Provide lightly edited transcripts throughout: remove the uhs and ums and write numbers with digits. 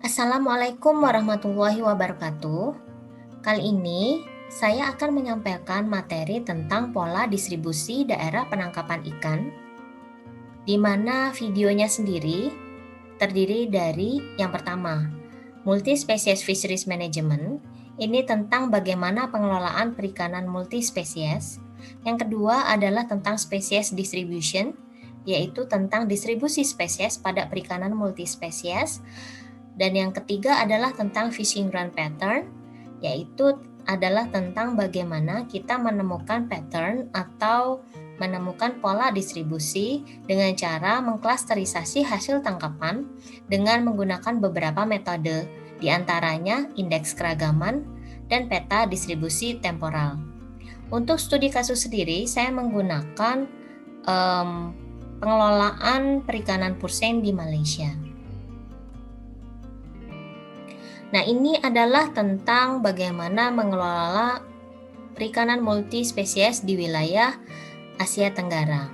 Assalamualaikum warahmatullahi wabarakatuh. Kali ini saya akan menyampaikan materi tentang pola distribusi daerah penangkapan ikan, di mana videonya sendiri terdiri dari yang pertama, multi-species fisheries management. Ini tentang bagaimana pengelolaan perikanan multispesies. Yang kedua adalah tentang species distribution, yaitu tentang distribusi spesies pada perikanan multispesies. Dan yang ketiga adalah tentang fishing ground pattern, yaitu adalah tentang bagaimana kita menemukan pattern atau menemukan pola distribusi dengan cara mengklasterisasi hasil tangkapan dengan menggunakan beberapa metode, diantaranya indeks keragaman dan peta distribusi temporal. Untuk studi kasus sendiri, saya menggunakan pengelolaan perikanan Pursein di Malaysia. Nah, ini adalah tentang bagaimana mengelola perikanan multispesies di wilayah Asia Tenggara.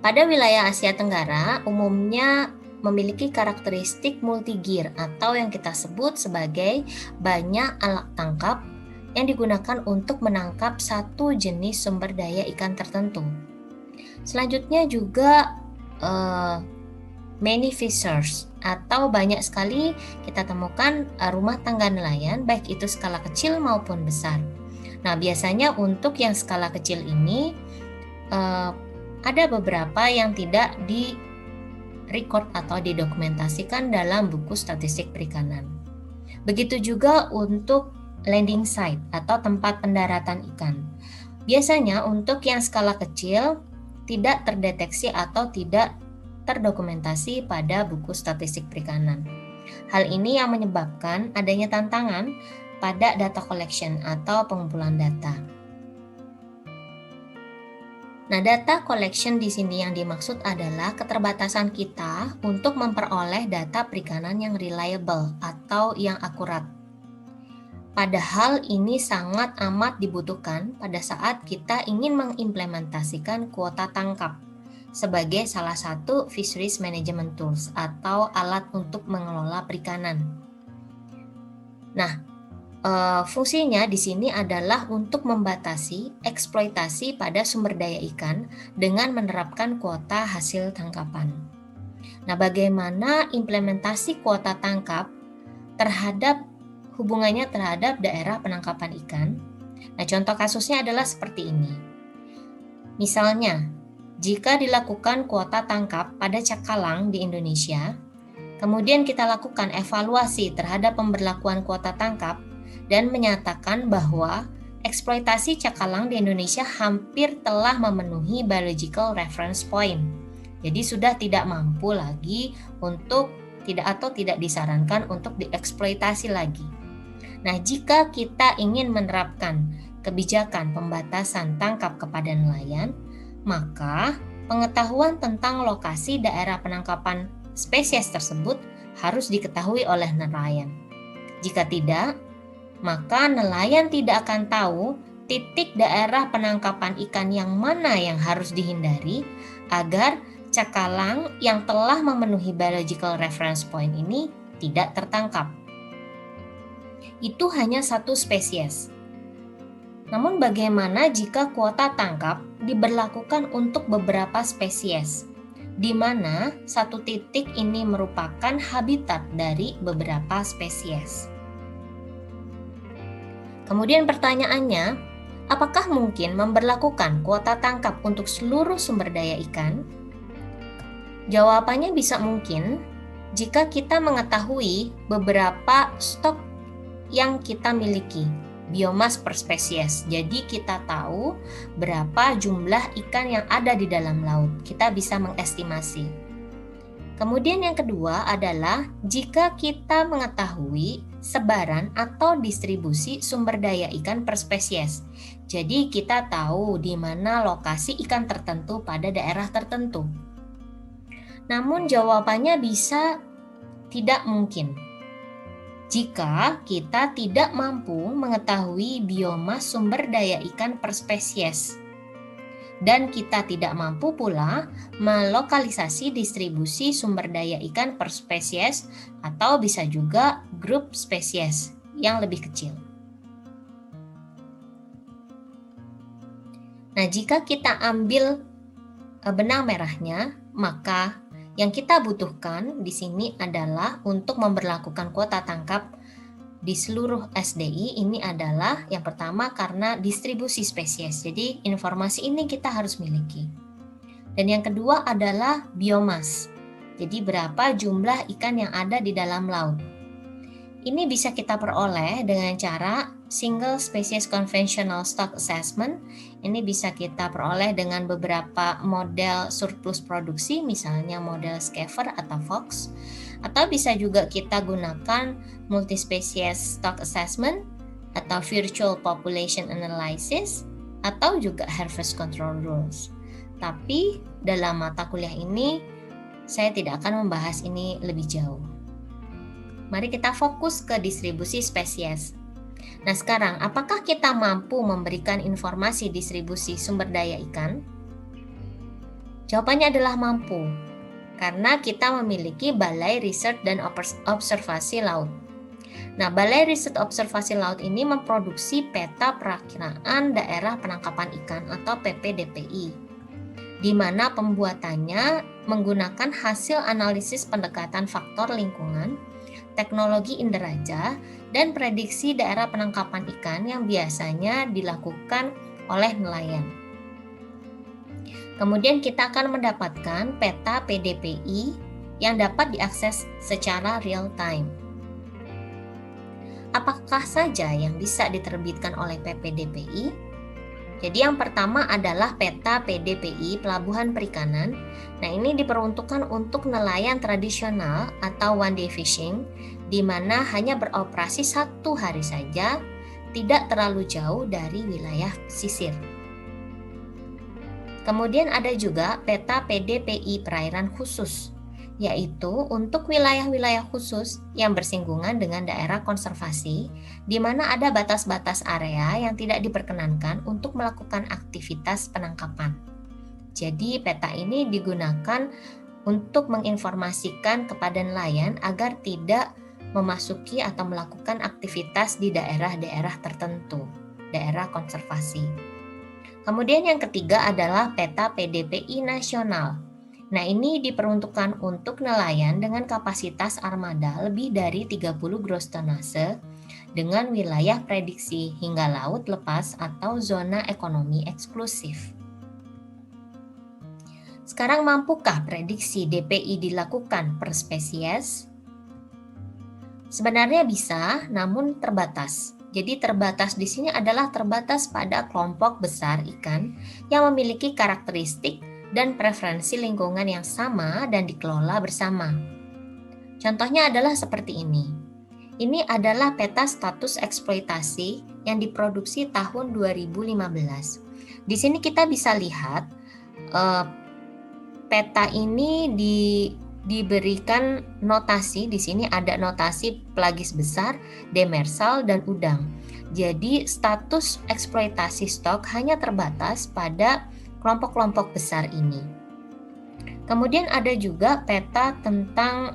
Pada wilayah Asia Tenggara, umumnya memiliki karakteristik multigear atau yang kita sebut sebagai banyak alat tangkap yang digunakan untuk menangkap satu jenis sumber daya ikan tertentu. Selanjutnya juga many fishers atau banyak sekali kita temukan rumah tangga nelayan, baik itu skala kecil maupun besar. Nah, biasanya untuk yang skala kecil ini ada beberapa yang tidak di-record atau didokumentasikan dalam buku statistik perikanan. Begitu juga untuk landing site atau tempat pendaratan ikan. Biasanya untuk yang skala kecil tidak terdeteksi atau tidak terdokumentasi pada buku statistik perikanan. Hal ini yang menyebabkan adanya tantangan pada data collection atau pengumpulan data. Nah, data collection di sini yang dimaksud adalah keterbatasan kita untuk memperoleh data perikanan yang reliable atau yang akurat. Padahal ini sangat amat dibutuhkan pada saat kita ingin mengimplementasikan kuota tangkap sebagai salah satu fisheries management tools atau alat untuk mengelola perikanan. Nah, fungsinya di sini adalah untuk membatasi eksploitasi pada sumber daya ikan dengan menerapkan kuota hasil tangkapan. Nah, bagaimana implementasi kuota tangkap hubungannya terhadap daerah penangkapan ikan? Nah, contoh kasusnya adalah seperti ini. Misalnya, jika dilakukan kuota tangkap pada cakalang di Indonesia, kemudian kita lakukan evaluasi terhadap pemberlakuan kuota tangkap dan menyatakan bahwa eksploitasi cakalang di Indonesia hampir telah memenuhi biological reference point. Jadi sudah tidak mampu lagi untuk tidak disarankan untuk dieksploitasi lagi. Nah, jika kita ingin menerapkan kebijakan pembatasan tangkap kepada nelayan, maka pengetahuan tentang lokasi daerah penangkapan spesies tersebut harus diketahui oleh nelayan. Jika tidak, maka nelayan tidak akan tahu titik daerah penangkapan ikan yang mana yang harus dihindari agar cakalang yang telah memenuhi biological reference point ini tidak tertangkap. Itu hanya satu spesies. Namun bagaimana jika kuota tangkap diberlakukan untuk beberapa spesies, di mana satu titik ini merupakan habitat dari beberapa spesies? Kemudian pertanyaannya, apakah mungkin memberlakukan kuota tangkap untuk seluruh sumber daya ikan? Jawabannya bisa mungkin jika kita mengetahui beberapa stok yang kita miliki, biomas per spesies. Jadi kita tahu berapa jumlah ikan yang ada di dalam laut. Kita bisa mengestimasi. Kemudian yang kedua adalah jika kita mengetahui sebaran atau distribusi sumber daya ikan per spesies. Jadi kita tahu di mana lokasi ikan tertentu pada daerah tertentu. Namun jawabannya bisa tidak mungkin jika kita tidak mampu mengetahui biomas sumber daya ikan per spesies. Dan kita tidak mampu pula melokalisasi distribusi sumber daya ikan per spesies atau bisa juga grup spesies yang lebih kecil. Nah, jika kita ambil benang merahnya, maka yang kita butuhkan di sini adalah untuk memberlakukan kuota tangkap di seluruh SDI ini adalah yang pertama karena distribusi spesies. Jadi informasi ini kita harus miliki. Dan yang kedua adalah biomas. Jadi berapa jumlah ikan yang ada di dalam laut. Ini bisa kita peroleh dengan cara single species conventional stock assessment. Ini bisa kita peroleh dengan beberapa model surplus produksi, misalnya model Schaeffer atau Fox. Atau bisa juga kita gunakan multispecies stock assessment atau virtual population analysis atau juga harvest control rules. Tapi dalam mata kuliah ini saya tidak akan membahas ini lebih jauh. Mari kita fokus ke distribusi spesies. Nah, sekarang apakah kita mampu memberikan informasi distribusi sumber daya ikan? Jawabannya adalah mampu. Karena kita memiliki Balai Riset dan Observasi Laut. Nah, Balai Riset Observasi Laut ini memproduksi peta perakiraan daerah penangkapan ikan atau PPDPI, di mana pembuatannya menggunakan hasil analisis pendekatan faktor lingkungan, teknologi inderaja, dan prediksi daerah penangkapan ikan yang biasanya dilakukan oleh nelayan. Kemudian kita akan mendapatkan peta PDPI yang dapat diakses secara real time. Apakah saja yang bisa diterbitkan oleh PPDPI? Jadi yang pertama adalah peta PDPI Pelabuhan Perikanan. Nah, ini diperuntukkan untuk nelayan tradisional atau one day fishing, di mana hanya beroperasi 1 hari saja, tidak terlalu jauh dari wilayah pesisir. Kemudian ada juga peta PDPI perairan khusus, yaitu untuk wilayah-wilayah khusus yang bersinggungan dengan daerah konservasi, di mana ada batas-batas area yang tidak diperkenankan untuk melakukan aktivitas penangkapan. Jadi peta ini digunakan untuk menginformasikan kepada nelayan agar tidak memasuki atau melakukan aktivitas di daerah-daerah tertentu, daerah konservasi. Kemudian yang ketiga adalah peta PDPI nasional. Nah, ini diperuntukkan untuk nelayan dengan kapasitas armada lebih dari 30 gross tonnase dengan wilayah prediksi hingga laut lepas atau zona ekonomi eksklusif. Sekarang mampukah prediksi DPI dilakukan per spesies? Sebenarnya bisa, namun terbatas. Jadi terbatas di sini adalah terbatas pada kelompok besar ikan yang memiliki karakteristik dan preferensi lingkungan yang sama dan dikelola bersama. Contohnya adalah seperti ini. Ini adalah peta status eksploitasi yang diproduksi tahun 2015. Di sini kita bisa lihat peta ini diberikan notasi. Di sini ada notasi pelagis besar, demersal, dan udang. Jadi status eksploitasi stok hanya terbatas pada kelompok-kelompok besar ini. Kemudian ada juga peta tentang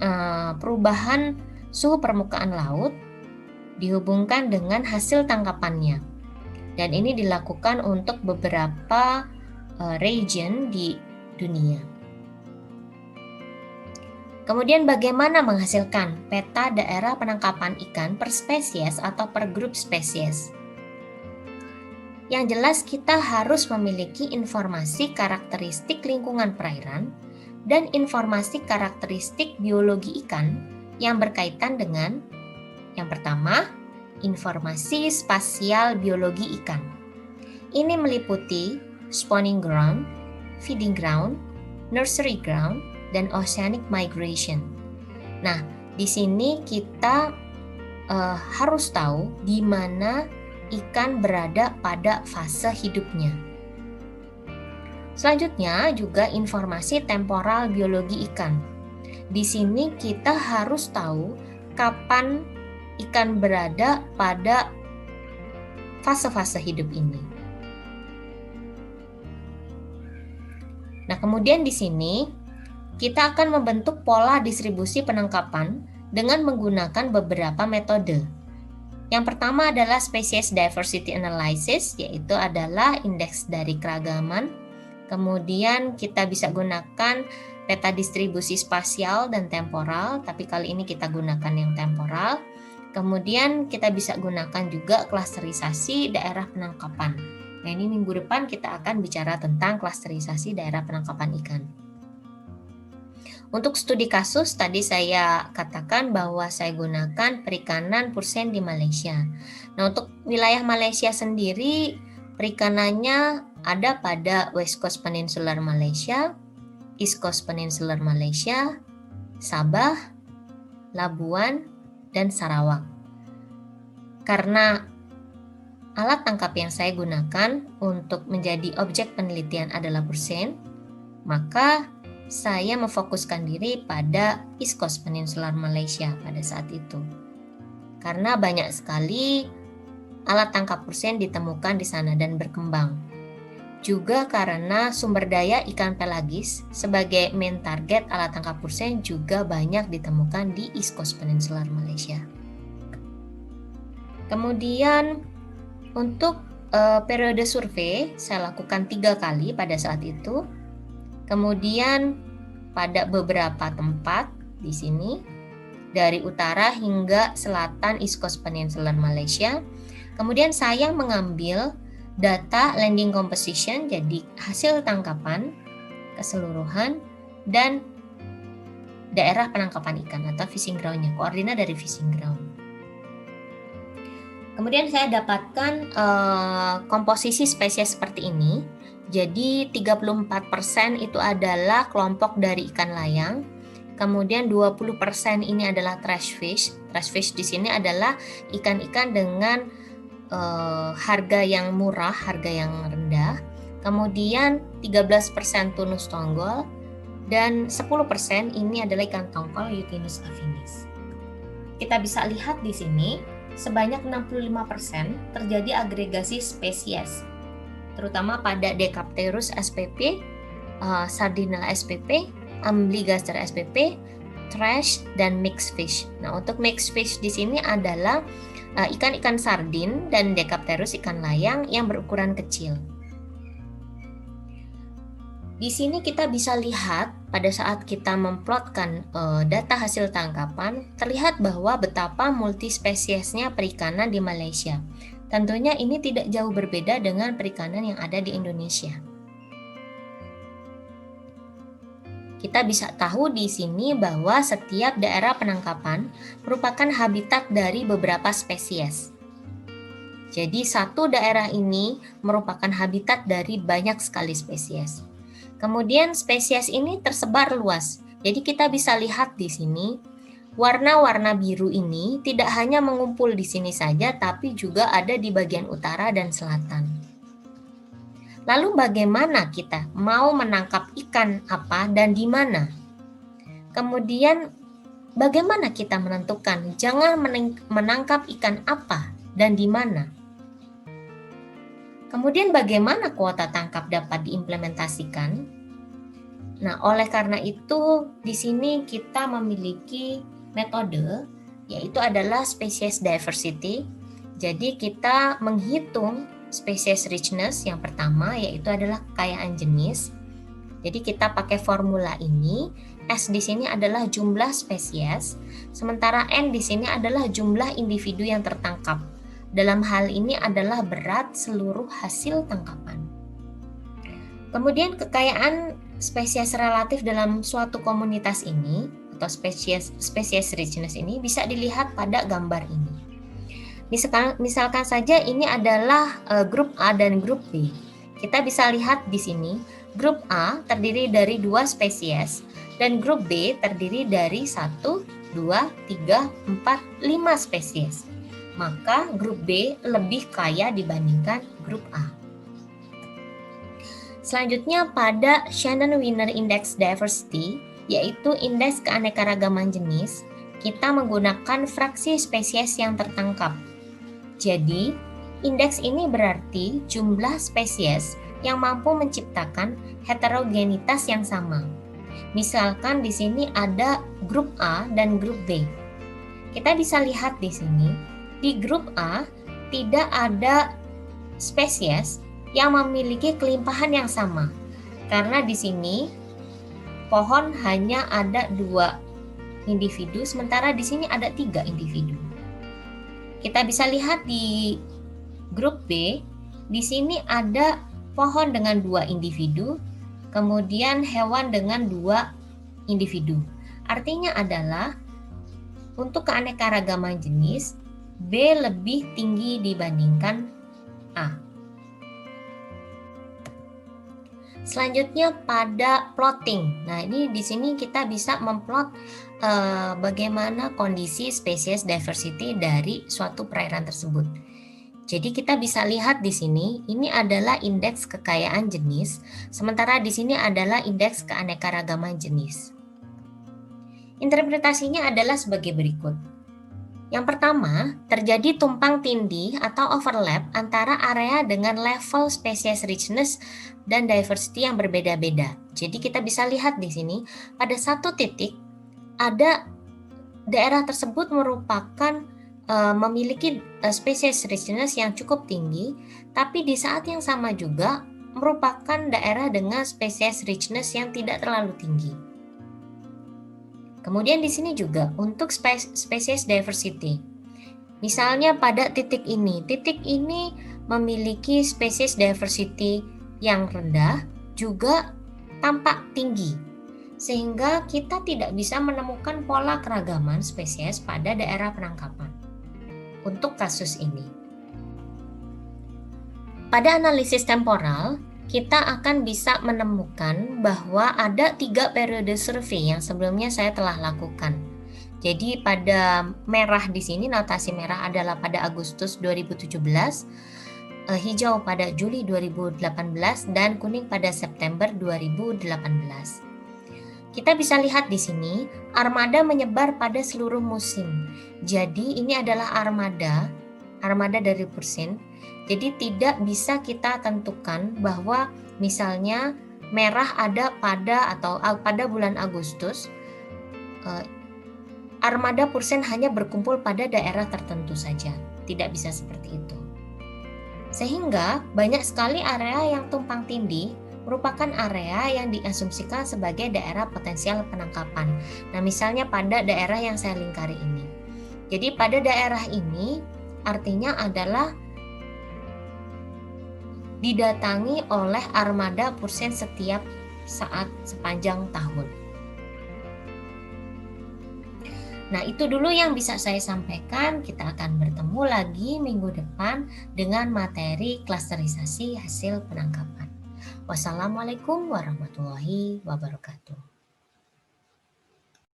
perubahan suhu permukaan laut dihubungkan dengan hasil tangkapannya. Dan ini dilakukan untuk beberapa region di dunia. Kemudian bagaimana menghasilkan peta daerah penangkapan ikan per spesies atau per grup spesies? Yang jelas kita harus memiliki informasi karakteristik lingkungan perairan dan informasi karakteristik biologi ikan yang berkaitan dengan yang pertama, informasi spasial biologi ikan. Ini meliputi spawning ground, feeding ground, nursery ground, dan oceanic migration. Nah, di sini kita harus tahu di mana ikan berada pada fase hidupnya. Selanjutnya juga informasi temporal biologi ikan. Di sini kita harus tahu kapan ikan berada pada fase-fase hidup ini. Nah, kemudian di sini kita akan membentuk pola distribusi penangkapan dengan menggunakan beberapa metode. Yang pertama adalah Species Diversity Analysis, yaitu adalah indeks dari keragaman. Kemudian kita bisa gunakan peta distribusi spasial dan temporal, tapi kali ini kita gunakan yang temporal. Kemudian kita bisa gunakan juga klasterisasi daerah penangkapan. Nah, ini minggu depan kita akan bicara tentang klasterisasi daerah penangkapan ikan. Untuk studi kasus, tadi saya katakan bahwa saya gunakan perikanan Pursein di Malaysia. Nah, untuk wilayah Malaysia sendiri, perikanannya ada pada West Coast Peninsular Malaysia, East Coast Peninsular Malaysia, Sabah, Labuan, dan Sarawak. Karena alat tangkap yang saya gunakan untuk menjadi objek penelitian adalah Pursein, maka saya memfokuskan diri pada East Coast Peninsular Malaysia pada saat itu. Karena banyak sekali alat tangkap Pursein ditemukan di sana dan berkembang. Juga karena sumber daya ikan pelagis sebagai main target alat tangkap Pursein juga banyak ditemukan di East Coast Peninsular Malaysia. Kemudian untuk periode survei saya lakukan 3 kali pada saat itu. Kemudian pada beberapa tempat di sini dari utara hingga selatan East Coast Peninsular Malaysia. Kemudian saya mengambil data landing composition, jadi hasil tangkapan keseluruhan dan daerah penangkapan ikan atau fishing ground-nya, koordinat dari fishing ground. Kemudian saya dapatkan komposisi spesies seperti ini. Jadi 34% itu adalah kelompok dari ikan layang. Kemudian 20% ini adalah trash fish. Trash fish di sini adalah ikan-ikan dengan harga yang murah, harga yang rendah. Kemudian 13% tunus tonggol dan 10% ini adalah ikan tongkol Eutinus affinis. Kita bisa lihat di sini sebanyak 65% terjadi agregasi spesies, terutama pada Decapterus spp, Sardinella spp, Amblygaster spp, trash dan mixed fish. Nah, untuk mixed fish di sini adalah ikan-ikan sardin dan Decapterus ikan layang yang berukuran kecil. Di sini kita bisa lihat pada saat kita memplotkan data hasil tangkapan, terlihat bahwa betapa multispesiesnya perikanan di Malaysia. Tentunya ini tidak jauh berbeda dengan perikanan yang ada di Indonesia. Kita bisa tahu di sini bahwa setiap daerah penangkapan merupakan habitat dari beberapa spesies. Jadi satu daerah ini merupakan habitat dari banyak sekali spesies. Kemudian spesies ini tersebar luas. Jadi kita bisa lihat di sini warna-warna biru ini tidak hanya mengumpul di sini saja, tapi juga ada di bagian utara dan selatan. Lalu bagaimana kita mau menangkap ikan apa dan di mana? Kemudian bagaimana kita menentukan jangan menangkap ikan apa dan di mana? Kemudian bagaimana kuota tangkap dapat diimplementasikan? Nah, oleh karena itu di sini kita memiliki metode, yaitu adalah species diversity. Jadi kita menghitung species richness yang pertama, yaitu adalah kekayaan jenis. Jadi kita pakai formula ini, S di sini adalah jumlah spesies, sementara N di sini adalah jumlah individu yang tertangkap. Dalam hal ini adalah berat seluruh hasil tangkapan. Kemudian kekayaan spesies relatif dalam suatu komunitas ini atau spesies richness ini bisa dilihat pada gambar ini. Misalkan saja ini adalah grup A dan grup B. Kita bisa lihat di sini grup A terdiri dari 2 spesies dan grup B terdiri dari 1, 2, 3, 4, 5 spesies. Maka grup B lebih kaya dibandingkan grup A. Selanjutnya pada Shannon-Wiener Index Diversity, yaitu indeks keanekaragaman jenis, kita menggunakan fraksi spesies yang tertangkap. Jadi, Indeks ini berarti jumlah spesies yang mampu menciptakan heterogenitas yang sama. Misalkan di sini ada grup A dan grup B. Kita bisa lihat di sini, di grup A tidak ada spesies yang memiliki kelimpahan yang sama. Karena di sini pohon hanya ada 2 individu, sementara di sini ada 3 individu. Kita bisa lihat di grup B, di sini ada pohon dengan 2 individu, kemudian hewan dengan 2 individu. Artinya adalah untuk keanekaragaman jenis, B lebih tinggi dibandingkan A. Selanjutnya pada plotting. Nah, ini di sini kita bisa memplot bagaimana kondisi spesies diversity dari suatu perairan tersebut. Jadi kita bisa lihat di sini, ini adalah indeks kekayaan jenis, sementara di sini adalah indeks keanekaragaman jenis. Interpretasinya adalah sebagai berikut. Yang pertama, terjadi tumpang tindih atau overlap antara area dengan level species richness dan diversity yang berbeda-beda. Jadi kita bisa lihat di sini, pada satu titik ada daerah tersebut merupakan memiliki species richness yang cukup tinggi, tapi di saat yang sama juga merupakan daerah dengan species richness yang tidak terlalu tinggi. Kemudian di sini juga untuk species diversity. Misalnya pada titik ini memiliki species diversity yang rendah juga tampak tinggi, sehingga kita tidak bisa menemukan pola keragaman spesies pada daerah penangkapan. Untuk kasus ini, pada analisis temporal, kita akan bisa menemukan bahwa ada 3 periode survei yang sebelumnya saya telah lakukan. Jadi pada merah di sini, notasi merah adalah pada Agustus 2017, hijau pada Juli 2018, dan kuning pada September 2018. Kita bisa lihat di sini, armada menyebar pada seluruh musim. Jadi ini adalah armada dari persen. Jadi tidak bisa kita tentukan bahwa misalnya merah ada pada bulan Agustus, armada persen hanya berkumpul pada daerah tertentu saja. Tidak bisa seperti itu. Sehingga banyak sekali area yang tumpang tindih merupakan area yang diasumsikan sebagai daerah potensial penangkapan. Nah, misalnya pada daerah yang saya lingkari ini. Jadi pada daerah ini artinya adalah didatangi oleh armada persen setiap saat sepanjang tahun. Nah, itu dulu yang bisa saya sampaikan. Kita akan bertemu lagi minggu depan dengan materi klasterisasi hasil penangkapan. Wassalamualaikum warahmatullahi wabarakatuh.